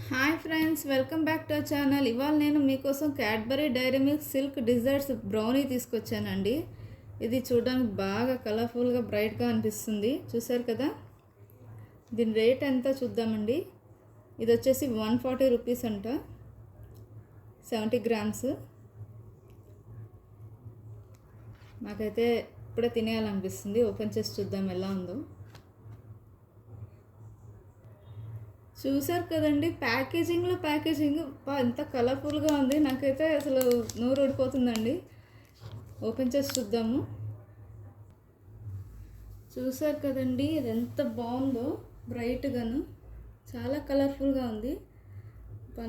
Hi friends, welcome back to our channel. ఇవాళ నేను మీకోసం Cadbury Dairy Milk Silk desserts brownie తీసుకొచ్చానండి. ఇది చూడడానికి బాగా కలర్ఫుల్గా బ్రైట్గా అనిపిస్తుంది. చూసారు కదా, దీని రేట్ ఎంత చూద్దామండి. ఇది వచ్చేసి 140 రూపీస్ అంట, 70 గ్రామ్స్. నాకైతే ఇప్పుడే తినేయాలనిపిస్తుంది. ఓపెన్ చేసి చూద్దాం ఎలా ఉందో. చూసారు కదండి, ప్యాకేజింగ్ ఎంత కలర్ఫుల్గా ఉంది. నాకైతే అసలు నోరు ఊడిపోతుందండి. ఓపెన్ చేసి చూద్దాము. చూసారు కదండి, ఇది ఎంత బాగుందో, బ్రైట్గాను చాలా కలర్ఫుల్గా ఉంది.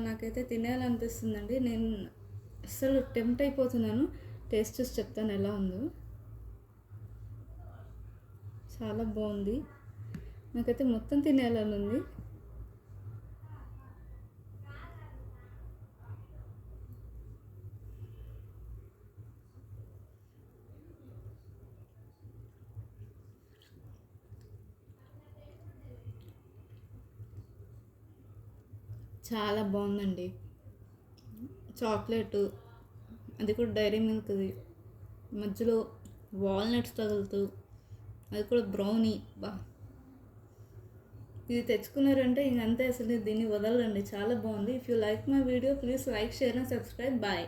నాకైతే తినేయాలనిపిస్తుందండి. నేను అస్సలు టెంప్ట్ అయిపోతున్నాను. టేస్ట్ చూసి చెప్తాను ఎలా ఉందో. చాలా బాగుంది. నాకైతే మొత్తం తినేయాలని ఉంది. చాలా బాగుందండి. చాక్లెట్, అది కూడా డైరీ మిల్క్ది, మధ్యలో వాల్నట్స్ తగులుతూ, అది కూడా బ్రౌనీ. ఇది తెచ్చుకున్నారంటే ఇంకంతే, అసలు దీన్ని వదలండి. చాలా బాగుంది. If you like my video, please like, share and subscribe. Bye.